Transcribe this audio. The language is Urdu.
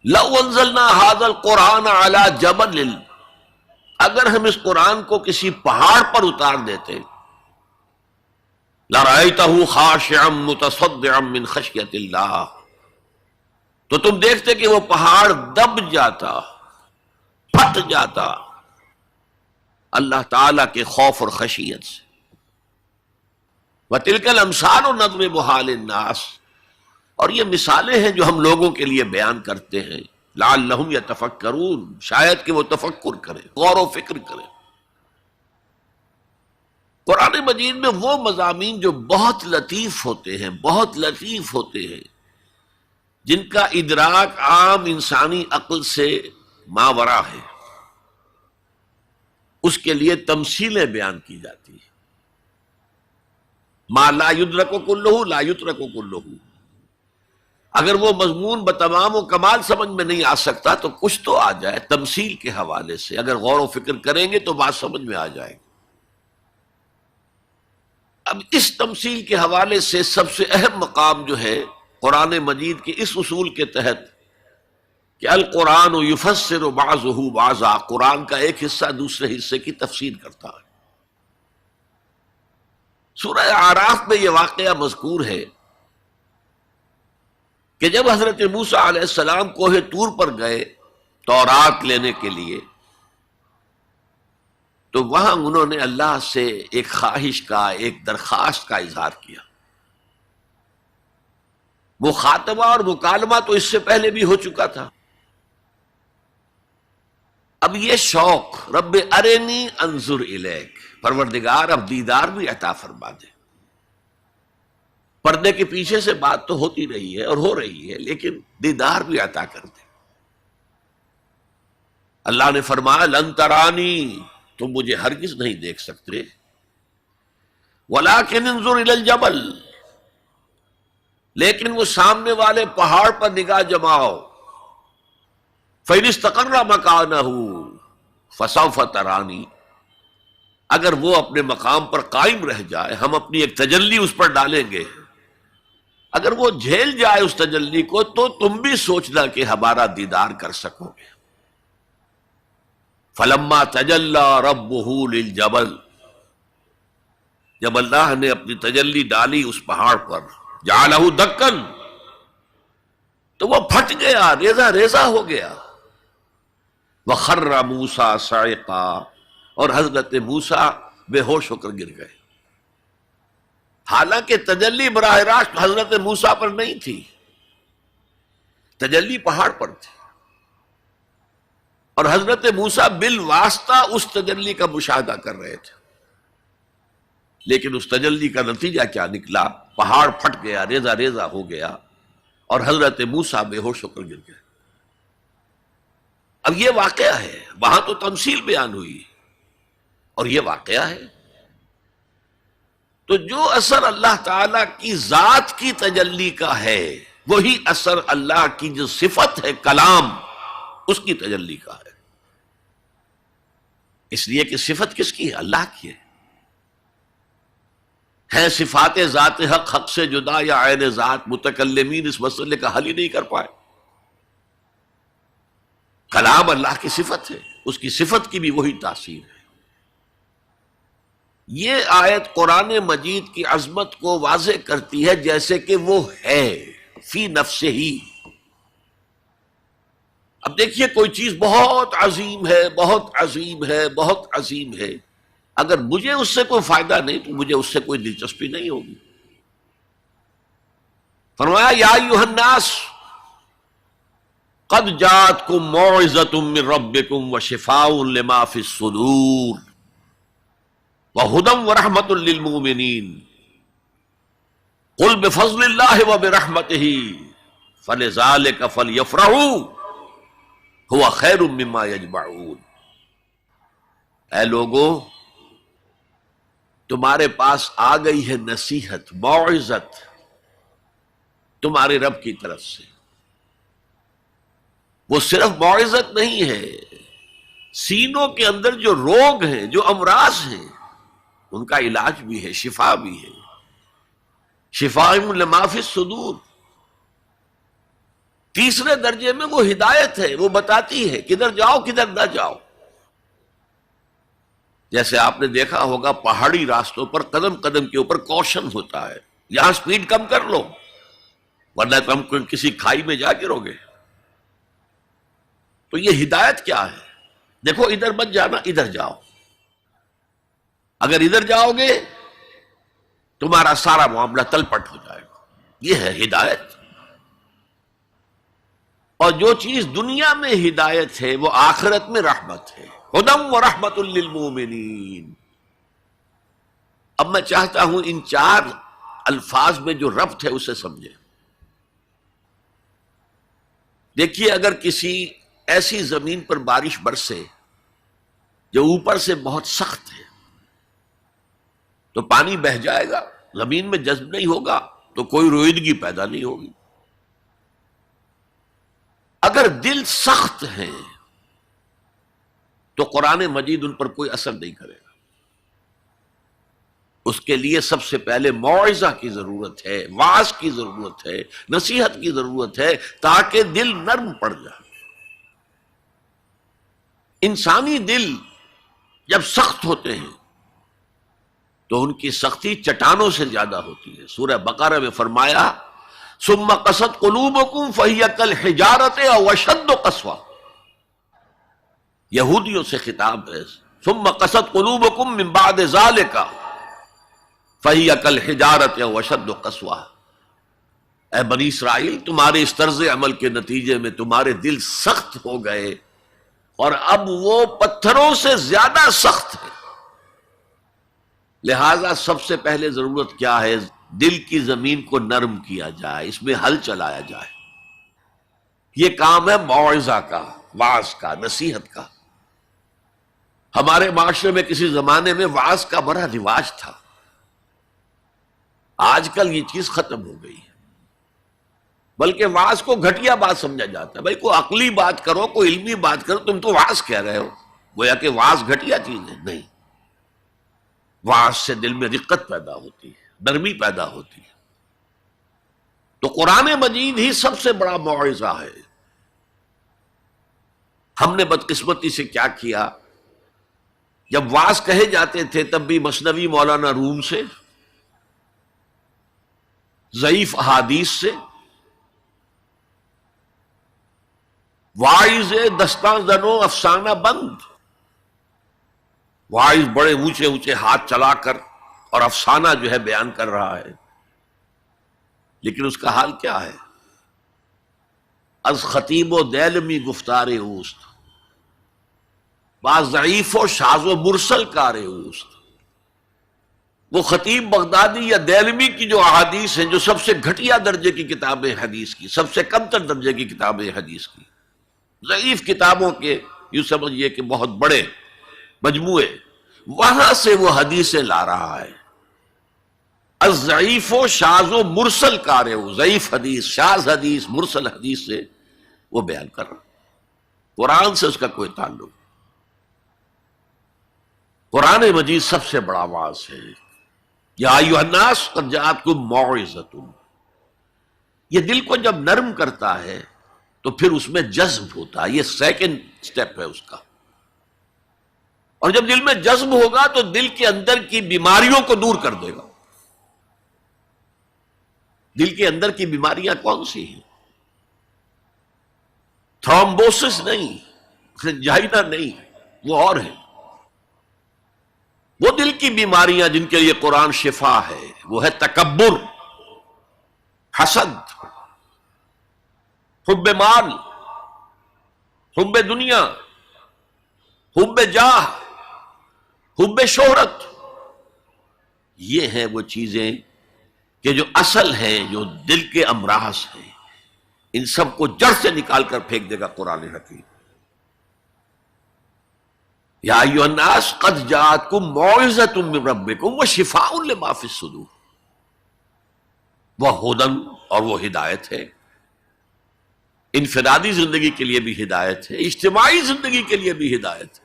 لو انزلنا هذا القرآن على جبل، اگر ہم اس قرآن کو کسی پہاڑ پر اتار دیتے، لرأيته خاشعا متصدعا من خشية اللہ، تو تم دیکھتے کہ وہ پہاڑ دب جاتا، پھٹ جاتا اللہ تعالیٰ کے خوف اور خشیت سے۔ وَتِلْكَ الْأَمْثَالُ نَضْرِبُهَا لِلنَّاسِ، اور یہ مثالیں ہیں جو ہم لوگوں کے لیے بیان کرتے ہیں، لعلہم یتفکرون، شاید کہ وہ تفکر کریں، غور و فکر کریں۔ قرآن مجید میں وہ مضامین جو بہت لطیف ہوتے ہیں، بہت لطیف ہوتے ہیں، جن کا ادراک عام انسانی عقل سے ماورا ہے، اس کے لیے تمثیلیں بیان کی جاتی ہیں۔ ما لا یدرک کلہ لا یترک کلہ، اگر وہ مضمون بتمام و کمال سمجھ میں نہیں آ سکتا تو کچھ تو آ جائے تمثیل کے حوالے سے، اگر غور و فکر کریں گے تو بات سمجھ میں آ جائے گی۔ اب اس تمثیل کے حوالے سے سب سے اہم مقام جو ہے قرآن مجید کے اس اصول کے تحت کہ القرآن یفسر بعضہ بعضا، قرآن کا ایک حصہ دوسرے حصے کی تفسیر کرتا ہے۔ سورہ اعراف میں یہ واقعہ مذکور ہے کہ جب حضرت موسیٰ علیہ السلام کوہ طور پر گئے تورات لینے کے لیے، تو وہاں انہوں نے اللہ سے ایک خواہش کا، ایک درخواست کا اظہار کیا۔ مخاطبہ اور مکالمہ تو اس سے پہلے بھی ہو چکا تھا، اب یہ شوق، رب ارنی انظر الیک، پروردگار اب دیدار بھی عطا فرما دے۔ پردے کے پیچھے سے بات تو ہوتی رہی ہے اور ہو رہی ہے، لیکن دیدار بھی عطا کر دے۔ اللہ نے فرمایا لن ترانی، تم مجھے ہرگز نہیں دیکھ سکتے، ولکن انظر الی الجبل، لیکن وہ سامنے والے پہاڑ پر نگاہ جماؤ، فإن استقر مکانہ فسوف ترانی، اگر وہ اپنے مقام پر قائم رہ جائے، ہم اپنی ایک تجلی اس پر ڈالیں گے، اگر وہ جھیل جائے اس تجلی کو تو تم بھی سوچنا کہ ہمارا دیدار کر سکو گے۔ فلما تجلی ربہ للجبل، جب اللہ نے اپنی تجلی ڈالی اس پہاڑ پر، جعلہ دکن، تو وہ پھٹ گیا، ریزہ ریزہ ہو گیا۔ وخر موسیٰ صعقا، اور حضرت موسیٰ بے ہوش ہو کر گر گئے، حالانکہ تجلی براہ راست حضرت موسیٰ پر نہیں تھی، تجلی پہاڑ پر تھی، اور حضرت موسیٰ بالواسطہ اس تجلی کا مشاہدہ کر رہے تھے، لیکن اس تجلی کا نتیجہ کیا نکلا؟ پہاڑ پھٹ گیا، ریزہ ریزہ ہو گیا، اور حضرت موسیٰ بے ہوش ہو کر گر گئے۔ اب یہ واقعہ ہے، وہاں تو تمثیل بیان ہوئی اور یہ واقعہ ہے۔ تو جو اثر اللہ تعالی کی ذات کی تجلی کا ہے، وہی اثر اللہ کی جو صفت ہے کلام، اس کی تجلی کا ہے۔ اس لیے کہ صفت کس کی ہے؟ اللہ کی ہے صفات ذات حق، حق سے جدا یا عین ذات، متکلمین اس مسئلے کا حل ہی نہیں کر پائے۔ کلام اللہ کی صفت ہے، اس کی صفت کی بھی وہی تاثیر ہے۔ یہ آیت قرآن مجید کی عظمت کو واضح کرتی ہے، جیسے کہ وہ ہے فی نفسہ ہی۔ اب دیکھیے کوئی چیز بہت عظیم ہے، بہت عظیم ہے، بہت عظیم ہے، اگر مجھے اس سے کوئی فائدہ نہیں تو مجھے اس سے کوئی دلچسپی نہیں ہوگی۔ فرمایا یا ایھا الناس قد جاءتکم موعظۃ من ربکم وشفاء لما فی الصدور وہدی ورحمۃ للمؤمنین قل بفضل اللہ وبرحمتہ فلذلک فلیفرحوا هو خیر مما یجمعون۔ اے لوگو، تمہارے پاس آ گئی ہے نصیحت، موعظت تمہارے رب کی طرف سے۔ وہ صرف موعظت نہیں ہے، سینوں کے اندر جو روگ ہیں، جو امراض ہیں، ان کا علاج بھی ہے، شفا بھی ہے۔ شفاء لما فی الصدور، تیسرے درجے میں وہ ہدایت ہے، وہ بتاتی ہے کدھر جاؤ کدھر نہ جاؤ. جیسے آپ نے دیکھا ہوگا پہاڑی راستوں پر قدم قدم کے اوپر کوشن ہوتا ہے، یہاں سپیڈ کم کر لو ورنہ تم کسی کھائی میں جا گرو گے. تو یہ ہدایت کیا ہے؟ دیکھو ادھر مت جانا، ادھر جاؤ. اگر ادھر جاؤ گے تمہارا سارا معاملہ تلپٹ ہو جائے گا. یہ ہے ہدایت. اور جو چیز دنیا میں ہدایت ہے وہ آخرت میں رحمت ہے. ہدی و رحمت للمومنین. اب میں چاہتا ہوں ان چار الفاظ میں جو ربط ہے اسے سمجھیں. دیکھیے اگر کسی ایسی زمین پر بارش برسے جو اوپر سے بہت سخت ہے تو پانی بہہ جائے گا، زمین میں جذب نہیں ہوگا تو کوئی رویدگی پیدا نہیں ہوگی. اگر دل سخت ہیں تو قرآن مجید ان پر کوئی اثر نہیں کرے گا. اس کے لیے سب سے پہلے موعظہ کی ضرورت ہے، واعظ کی ضرورت ہے، نصیحت کی ضرورت ہے تاکہ دل نرم پڑ جائے. انسانی دل جب سخت ہوتے ہیں تو ان کی سختی چٹانوں سے زیادہ ہوتی ہے. سورہ بقرہ میں فرمایا ثم قست قلوبکم فہی کالحجارۃ او اشد قسوہ. یہودیوں سے خطاب ہے. ثم قست قلوبکم من بعد ذلک فہی کالحجارۃ او اشد قسوہ. اے بنی اسرائیل، تمہارے اس طرز عمل کے نتیجے میں تمہارے دل سخت ہو گئے اور اب وہ پتھروں سے زیادہ سخت ہے. لہذا سب سے پہلے ضرورت کیا ہے؟ دل کی زمین کو نرم کیا جائے، اس میں ہل چلایا جائے. یہ کام ہے موعظہ کا، واعظ کا، نصیحت کا. ہمارے معاشرے میں کسی زمانے میں واعظ کا بڑا رواج تھا. آج کل یہ چیز ختم ہو گئی ہے، بلکہ واعظ کو گھٹیا بات سمجھا جاتا ہے. بھائی کوئی عقلی بات کرو، کوئی علمی بات کرو، تم تو واعظ کہہ رہے ہو. گویا کہ واعظ گھٹیا چیز ہے. نہیں، واعظ سے دل میں رقت پیدا ہوتی ہے، نرمی پیدا ہوتی ہے. تو قرآن مجید ہی سب سے بڑا موعظہ ہے. ہم نے بدقسمتی سے کیا کیا، جب واعظ کہے جاتے تھے تب بھی مثنوی مولانا روم سے، ضعیف احادیث سے، واعظ دستاں زنو افسانہ بند. واعظ بڑے اونچے اونچے ہاتھ چلا کر اور افسانہ جو ہے بیان کر رہا ہے، لیکن اس کا حال کیا ہے؟ از خطیب و دیلمی گفتار اوست، بعض ضعیف و شاذ و مرسل کار اوست. وہ خطیب بغدادی یا دیلمی کی جو احادیث ہیں، جو سب سے گھٹیا درجے کی کتابیں حدیث کی، سب سے کم تر درجے کی کتابیں حدیث کی، ضعیف کتابوں کے یوں سمجھیے کہ بہت بڑے مجموعے، وہاں سے وہ حدیثیں لا رہا ہے. الضعیف و شاذ و مرسل کار ہو، ضعیف حدیث، شاذ حدیث، مرسل حدیث سے وہ بیان کر رہا. قرآن سے اس کا کوئی تعلق. قرآن مجید سب سے بڑا واعظ ہے. یا ایھا الناس قد جاءتکم موعظۃ. یہ دل کو جب نرم کرتا ہے تو پھر اس میں جذب ہوتا ہے. یہ سیکنڈ سٹیپ ہے اس کا. اور جب دل میں جذب ہوگا تو دل کے اندر کی بیماریوں کو دور کر دے گا. دل کے اندر کی بیماریاں کون سی ہیں؟ تھرومبوسس نہیں، جائنا نہیں، وہ اور ہے. وہ دل کی بیماریاں جن کے لیے قرآن شفا ہے، وہ ہے تکبر، حسد، حب مال، حب دنیا، حب جاہ، حب شہرت. یہ ہیں وہ چیزیں کہ جو اصل ہیں، جو دل کے امراض ہیں. ان سب کو جڑ سے نکال کر پھینک دے گا قرآن حکیم. یا ایھا الناس قد جاءتکم موعظۃ من ربکم وشفاء لما فی الصدور. وہ ہدن، اور وہ ہدایت ہے. انفرادی زندگی کے لیے بھی ہدایت ہے، اجتماعی زندگی کے لیے بھی ہدایت ہے.